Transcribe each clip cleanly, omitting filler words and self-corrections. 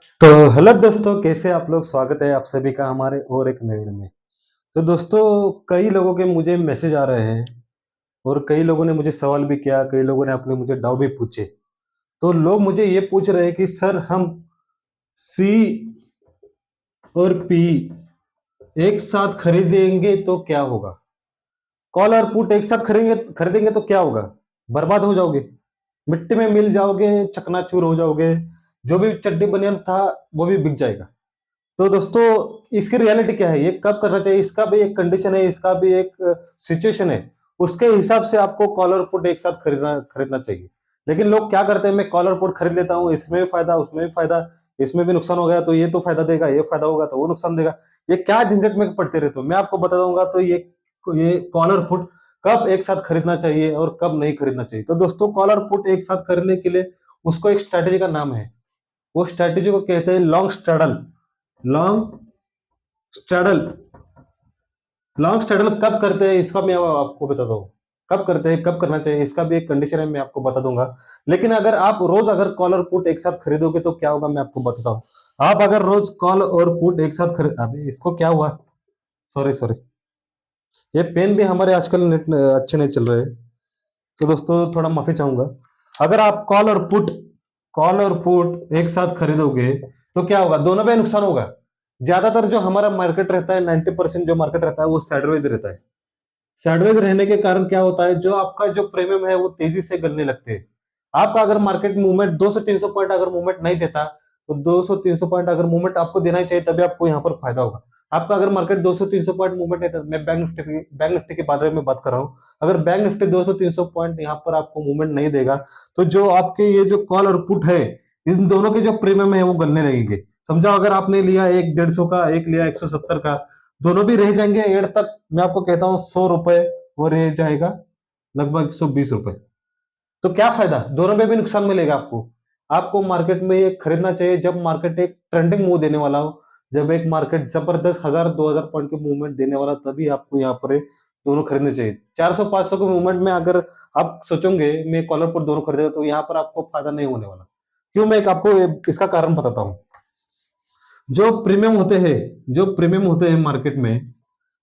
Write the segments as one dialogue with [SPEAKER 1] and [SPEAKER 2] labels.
[SPEAKER 1] तो हेलो दोस्तों, कैसे आप लोग? स्वागत है आप सभी का हमारे और एक नए वीडियो में। तो दोस्तों, कई लोगों के मुझे मैसेज आ रहे हैं और कई लोगों ने मुझे सवाल भी किया, कई लोगों ने अपने मुझे डाउट भी पूछे। तो लोग मुझे ये पूछ रहे हैं कि सर, हम सी और पी एक साथ खरीदेंगे तो क्या होगा? कॉल और पुट एक साथ खरीदेंगे खरीदेंगे तो क्या होगा? बर्बाद हो जाओगे, मिट्टी में मिल जाओगे, चकनाचूर हो जाओगे। जो भी चड्डी बनियान था वो भी बिक जाएगा। तो दोस्तों, इसकी रियलिटी क्या है, ये कब करना चाहिए, इसका भी एक कंडीशन है, इसका भी एक सिचुएशन है। उसके हिसाब से आपको कॉल और पुट एक साथ खरीदना खरीदना चाहिए। लेकिन लोग क्या करते हैं, मैं कॉल और पुट खरीद लेता हूँ, इसमें भी फायदा, उसमें भी फायदा, इसमें भी नुकसान हो गया तो ये तो फायदा देगा, ये फायदा होगा तो वो नुकसान देगा। ये क्या झंझट में पड़ते रहते हो? मैं आपको बता दूंगा। तो ये कॉल और पुट कब एक साथ खरीदना चाहिए और कब नहीं खरीदना चाहिए। तो दोस्तों, कॉल और पुट एक साथ खरीदने के लिए उसको एक स्ट्रैटेजी का नाम है। वो स्ट्रैटेजी को कहते हैं long straddle. Long straddle. Long straddle कब करते हैं इसका मैं आपको बताता हूँ। कब करते हैं, कब करना चाहिए, इसका भी एक कंडीशन है, मैं आपको बता दूंगा। लेकिन अगर आप रोज अगर कॉल और पुट एक साथ खरीदोगे तो क्या होगा, मैं आपको बताता हूँ। आप अगर रोज कॉल और पुट एक साथ खरीद, अबे इसको क्या हुआ? सॉरी सॉरी, ये पेन भी हमारे आजकल नेट अच्छे नहीं चल रहे। तो दोस्तों, थोड़ा माफी चाहूंगा। अगर आप कॉल और पुट एक साथ खरीदोगे तो क्या होगा? दोनों में नुकसान होगा। ज्यादातर जो हमारा मार्केट रहता है, 90% जो मार्केट रहता है वो साइडवेज रहता है। साइडवेज रहने के कारण क्या होता है, जो आपका जो प्रीमियम है वो तेजी से गिरने लगते हैं। आपका अगर मार्केट मूवमेंट 200 300 पॉइंट अगर मूवमेंट नहीं देता, तो 200 300 पॉइंट अगर मूवमेंट आपको देना ही चाहिए, तभी आपको यहाँ पर फायदा होगा। आपका अगर मार्केट 200 300 पॉइंट मूवमेंट नहीं था, मैं बैंक निफ्टी के बारे में बात कर रहा हूँ। अगर बैंक निफ्टी 200 300 पॉइंट यहाँ पर आपको मूवमेंट नहीं देगा, तो जो आपके ये जो कॉल और पुट है, इन दोनों के जो प्रीमियम है वो गलने लगेंगे। समझो, अगर आपने लिया एक 150 का, एक लिया 170 का, दोनों भी रह जाएंगे एंड तक। मैं आपको कहता हूँ 100 रुपए वो रह जाएगा लगभग 120 रुपए। तो क्या फायदा? दोनों में भी नुकसान मिलेगा आपको। आपको मार्केट में ये खरीदना चाहिए जब मार्केट एक ट्रेंडिंग मूव देने वाला हो। जब एक मार्केट जबरदस्त 1000 2000 पॉइंट के मूवमेंट देने वाला, तभी आपको यहाँ पर ये दोनों खरीदने चाहिए। 400 500 के मूवमेंट में अगर आप सोचोगे मैं कॉलर पर दोनों खरीदेगा, तो यहाँ पर आपको फायदा नहीं होने वाला। क्यों? मैं एक आपको इसका कारण बताता हूँ। जो प्रीमियम होते हैं मार्केट में,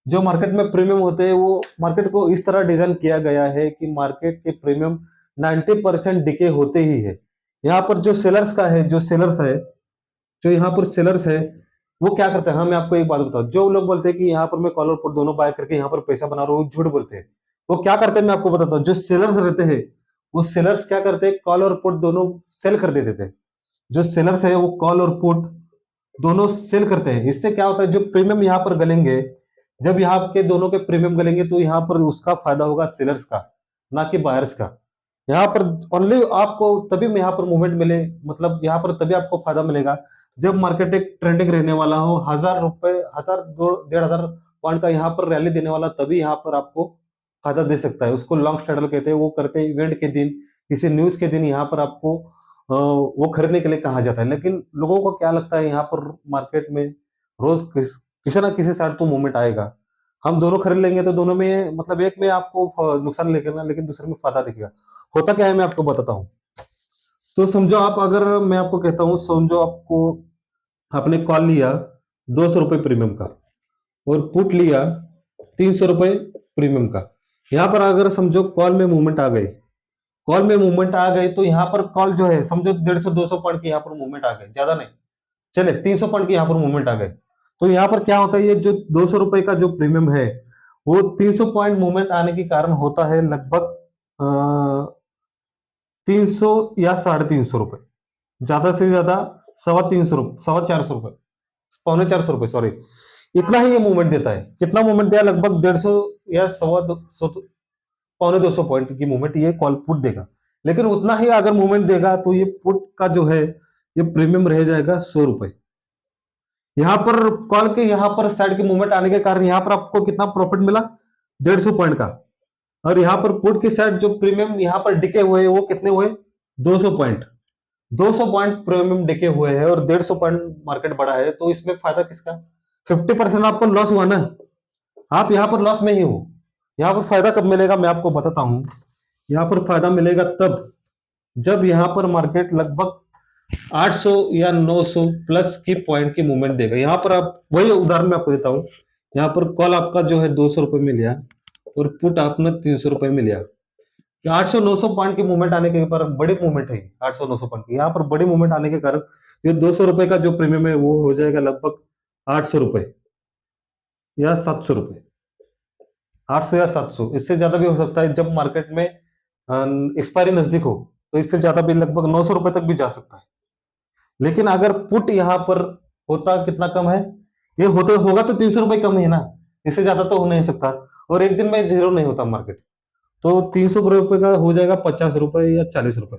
[SPEAKER 1] जो मार्केट में प्रीमियम होते हैं, वो मार्केट को इस तरह डिजाइन किया गया है कि मार्केट के प्रीमियम 90% डिके होते ही है। यहाँ पर जो सेलर्स का है, जो यहाँ पर सेलर्स है, वो क्या करते हैं? हाँ, मैं आपको एक बात बताऊं। जो लोग बोलते हैं कि यहाँ पर मैं कॉलर पुट दोनों बाय करके यहाँ पर पैसा बना रहा हूँ, वो झूठ बोलते हैं। वो क्या करते हैं मैं आपको बताता हूँ। जो सेलर्स रहते हैं, वो सेलर्स क्या करते हैं, कॉल और पुट दोनों सेल कर देते थे। जो सेलर्स है वो कॉल और पुट दोनों सेल करते हैं। इससे क्या होता है, जो प्रीमियम यहाँ पर गलेंगे, जब यहाँ के दोनों के प्रीमियम गलेंगे, तो यहाँ पर उसका फायदा होगा सेलर्स का, ना कि बायर्स का। यहाँ पर ओनली आपको तभी में यहाँ पर मूवमेंट मिले, मतलब यहाँ पर तभी आपको फायदा मिलेगा जब मार्केट एक ट्रेंडिंग रहने वाला हो। 1000 रुपए, 1000 1,500 पॉइंट का यहाँ पर रैली देने वाला, तभी यहाँ पर आपको फायदा दे सकता है। उसको लॉन्ग स्ट्रैडल कहते हैं। वो करते हैं इवेंट के दिन, किसी न्यूज के दिन यहाँ पर आपको वो खरीदने के लिए कहा जाता है। लेकिन लोगों को क्या लगता है, यहाँ पर मार्केट में रोज किसी ना किसी साइड तो मूवमेंट आएगा, हम दोनों खरीद लेंगे तो दोनों में, मतलब एक में आपको नुकसान लेकर लेकिन दूसरे में फायदा दिखेगा। होता क्या है मैं आपको बताता हूँ। तो समझो आप, अगर मैं आपको कहता हूँ, समझो आपको, आपने कॉल लिया 200 रुपये प्रीमियम का और पुट लिया 300 रुपये प्रीमियम का। यहाँ पर अगर समझो कॉल में मूवमेंट आ गए, तो यहाँ पर कॉल जो है, समझो 150 200 पॉइंट की यहाँ पर मूवमेंट आ गए, ज्यादा नहीं, चले 300 पॉइंट की यहाँ पर मूवमेंट आ गए। तो यहाँ पर क्या होता है, ये जो 200 रुपए का जो प्रीमियम है, वो 300 पॉइंट मूवमेंट आने के कारण होता है लगभग 300 या 350 रुपए, ज्यादा से ज्यादा 350 रुपए, 450 रुपए, 450 रुपए, सॉरी। इतना ही ये मूवमेंट देता है। कितना मूवमेंट दिया? लगभग 150 या 250, 250 पॉइंट की मूवमेंट ये कॉल पुट देगा। लेकिन उतना ही अगर मूवमेंट देगा, तो ये पुट का जो है, ये प्रीमियम रह जाएगा 100 रुपए। यहाँ पर कॉल के यहाँ पर साइड की मूवमेंट आने के कारण यहाँ पर आपको कितना प्रॉफिट मिला? 150 पॉइंट का। और यहाँ पर पुट की साइड जो प्रीमियम यहाँ पर डिके हुए, वो कितने हुए? 200 पॉइंट। 200 पॉइंट प्रीमियम डिके हुए हैं और 150 पॉइंट मार्केट बढ़ा है, तो इसमें फायदा किसका? 50% आपको लॉस हुआ ना। आप यहाँ पर लॉस में ही हो। यहाँ पर फायदा कब मिलेगा मैं आपको बताता हूँ। यहाँ पर फायदा मिलेगा तब, जब यहाँ पर मार्केट लगभग 800 या 900 प्लस की पॉइंट की मूवमेंट देगा। यहाँ पर आप वही उदाहरण मैं आपको देता हूँ। यहाँ पर कॉल आपका जो है 200 रुपए में लिया और पुट आपने 300 रुपए में लिया। 800-900 पॉइंट की मूवमेंट आने के पर बड़ी मूवमेंट है 800-900 पॉइंट की। यहाँ पर बड़ी मूवमेंट आने के कारण ये 200 रुपए का जो प्रीमियम है वो हो जाएगा लगभग 800 रुपए या 700 रुपए। 800 या 700, इससे ज्यादा भी हो सकता है जब मार्केट में एक्सपायरी नजदीक हो, तो इससे ज्यादा भी लगभग 900 रुपए तक भी जा सकता है। लेकिन अगर पुट यहाँ पर होता कितना कम है, ये होते होगा तो 300 रुपए कम ही है ना, इससे ज्यादा तो हो नहीं सकता। और एक दिन में जीरो नहीं होता मार्केट, तो 300 रुपए का हो जाएगा 50 रुपए या 40 रुपए।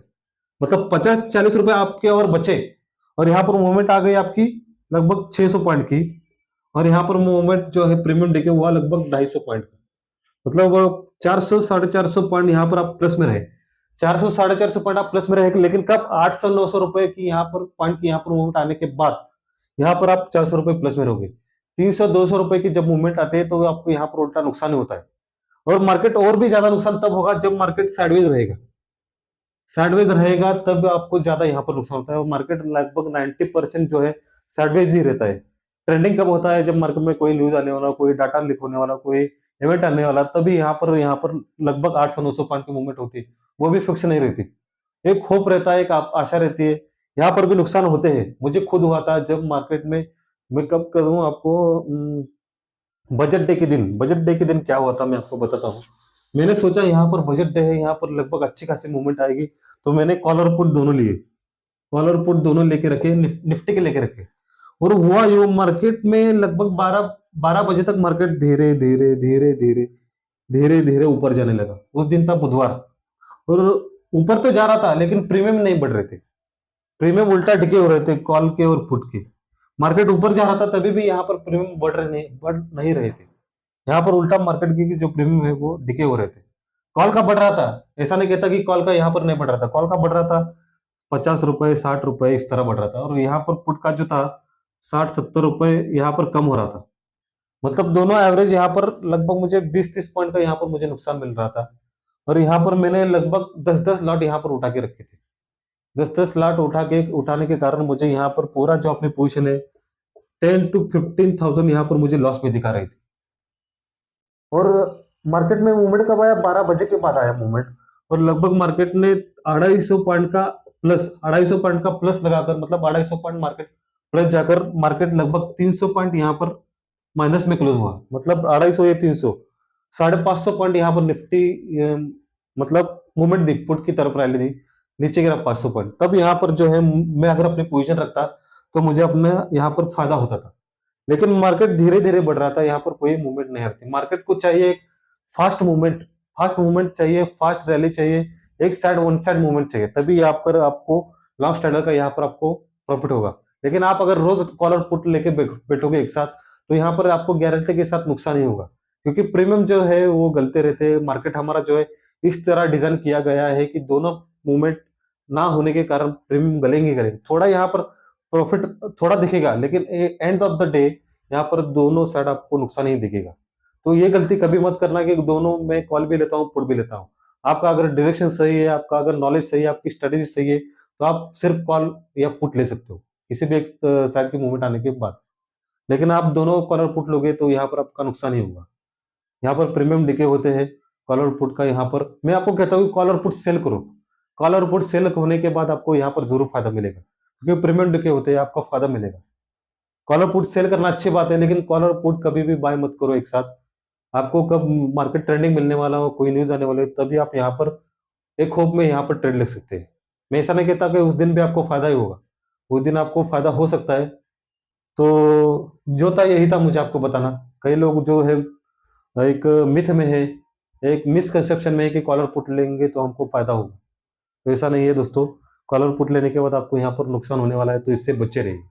[SPEAKER 1] मतलब 50-40 रुपए आपके और बचे। और यहाँ पर मूवमेंट आ गई आपकी लगभग 600 पॉइंट की। और यहाँ पर मूवमेंट जो है प्रीमियम डे के हुआ लगभग 250 पॉइंट का। मतलब 400-450 पॉइंट यहाँ पर आप प्लस में रहे। 400-450 पॉइंट आप प्लस में रहे, लेकिन कब 800-900 रुपए की यहाँ पर पॉइंट की यहाँ पर मूवमेंट आने के बाद यहाँ पर आप 400 रुपए प्लस में रहोगे। 300-200 रुपए की जब मूवमेंट आती है तो आपको यहाँ पर उल्टा नुकसान ही होता है। और मार्केट और भी ज्यादा नुकसान तब होगा जब मार्केट साइडवेज रहेगा। साइडवेज रहेगा तब आपको ज्यादा यहाँ पर नुकसान होता है। और मार्केट लगभग 90% जो है साइडवेज ही रहता है। ट्रेंडिंग कब होता है, जब मार्केट में कोई न्यूज आने वाला, कोई डाटा लीक होने वाला, कोई इवेंट आने वाला, तभी यहाँ पर लगभग 800-900 पॉइंट की मूवमेंट होती है। वो भी फिक्स नहीं रहती। एक होप रहता है, एक आशा रहती है। यहाँ पर भी नुकसान होते हैं, मुझे खुद हुआ था जब मार्केट में। मैं कब करूँ आपको, बजट डे के दिन क्या हुआ था मैं आपको बताता हूँ। मैंने सोचा यहाँ पर बजट डे है, यहाँ पर लगभग अच्छी खासी मूवमेंट आएगी, तो मैंने कॉल और पुट दोनों लिए। कॉल और पुट दोनों लेके रखे, निफ्टी के लेके रखे। और हुआ यो, मार्केट में लगभग 12 बजे तक मार्केट धीरे धीरे धीरे धीरे धीरे धीरे ऊपर जाने लगा। उस दिन था बुधवार। और ऊपर तो जा रहा था लेकिन प्रीमियम नहीं बढ़ रहे थे। प्रीमियम उल्टा डिके हो रहे थे कॉल के और पुट के। मार्केट ऊपर जा रहा था तभी भी यहाँ पर प्रीमियम बढ़ नहीं रहे थे। यहाँ पर उल्टा मार्केट की जो प्रीमियम है वो डिके हो रहे थे। कॉल का बढ़ रहा था। ऐसा नहीं कहता कि कॉल का यहाँ पर नहीं बढ़ रहा था, कॉल का बढ़ रहा था। 50 रुपए 60 रुपए इस तरह बढ़ रहा था। और यहाँ पर पुट का जो था 60-70 रुपए यहाँ पर कम हो रहा था। मतलब दोनों एवरेज यहाँ पर लगभग मुझे 20-30 पॉइंट का यहाँ पर मुझे नुकसान मिल रहा था। और यहाँ पर मैंने लगभग 10-10 लॉट यहाँ पर उठा के रखे थे। 10-10 लॉट उठाने के कारण मुझे यहाँ पर पूरा जो अपनी पोजीशन है 10 to 15,000 यहाँ पर मुझे लॉस में दिखा रही थी। और मार्केट में मूवमेंट कब आया, 12 बजे के बाद आया मूवमेंट। और लगभग मार्केट ने 250 पॉइंट का प्लस लगाकर, मतलब 250 पॉइंट मार्केट प्लस जाकर मार्केट लगभग 300 पॉइंट यहाँ पर माइनस में क्लोज हुआ। मतलब 250 या 300, 550 पॉइंट यहाँ पर निफ्टी मतलब मूवमेंट दी, पुट की तरफ रैली दी, नीचे गिरा 500 पॉइंट। तब यहाँ पर जो है मैं अगर अपनी पोजीशन रखता तो मुझे अपना यहाँ पर फायदा होता था। लेकिन मार्केट धीरे धीरे बढ़ रहा था, यहाँ पर कोई मूवमेंट नहीं आती। मार्केट को चाहिए एक फास्ट मूवमेंट, फास्ट मूवमेंट चाहिए, फास्ट रैली चाहिए, एक साइड वन साइड मूवमेंट चाहिए, तभी यहाँ पर आपको लॉन्ग स्टैंडर्ड का यहाँ पर आपको प्रॉफिट होगा। लेकिन आप अगर रोज कॉलर पुट लेके बैठोगे एक साथ, तो यहाँ पर आपको गारंटी के साथ नुकसान ही होगा। क्योंकि प्रीमियम जो है वो गलते रहते हैं। मार्केट हमारा जो है इस तरह डिजाइन किया गया है कि दोनों मूवमेंट ना होने के कारण प्रीमियम गलेंगे गलेंगे। थोड़ा यहाँ पर प्रॉफिट थोड़ा दिखेगा, लेकिन एंड ऑफ द डे यहाँ पर दोनों साइड आपको नुकसान ही दिखेगा। तो ये गलती कभी मत करना कि दोनों मैं कॉल भी लेता हूँ पुट भी लेता हूँ। आपका अगर डायरेक्शन सही है, आपका अगर नॉलेज सही है, आपकी स्ट्रेटेजी सही है, तो आप सिर्फ कॉल या पुट ले सकते हो किसी भी एक साइड की मूवमेंट आने के बाद। लेकिन आप दोनों कॉल और पुट लोगे तो यहाँ पर आपका नुकसान ही होगा। यहाँ पर प्रीमियम डिके होते हैं कॉल और पुट का। यहाँ पर मैं आपको कहता हूँ कॉल और पुट सेल करो। कॉल और पुट सेल होने के बाद आपको यहाँ पर जरूर फायदा मिलेगा, क्योंकि प्रीमियम डिके होते हैं, आपको फायदा मिलेगा। कॉल और पुट सेल करना अच्छी बात है, लेकिन कॉल और पुट कभी भी बाय मत करो एक साथ। आपको कब मार्केट ट्रेंडिंग मिलने वाला हो, कोई न्यूज आने वाली हो, तभी आप यहाँ पर एक होप में यहाँ पर ट्रेड ले सकते हैं। मैं ऐसा नहीं कहता कि उस दिन भी आपको फायदा ही होगा, उस दिन आपको फायदा हो सकता है। तो जो था यही था मुझे आपको बताना। कई लोग जो है एक मिथ में है, एक मिसकंसेप्शन में है कि कॉलर पुट लेंगे तो हमको फायदा होगा। तो ऐसा नहीं है दोस्तों। कॉलर पुट लेने के बाद आपको यहाँ पर नुकसान होने वाला है, तो इससे बचे रहिए।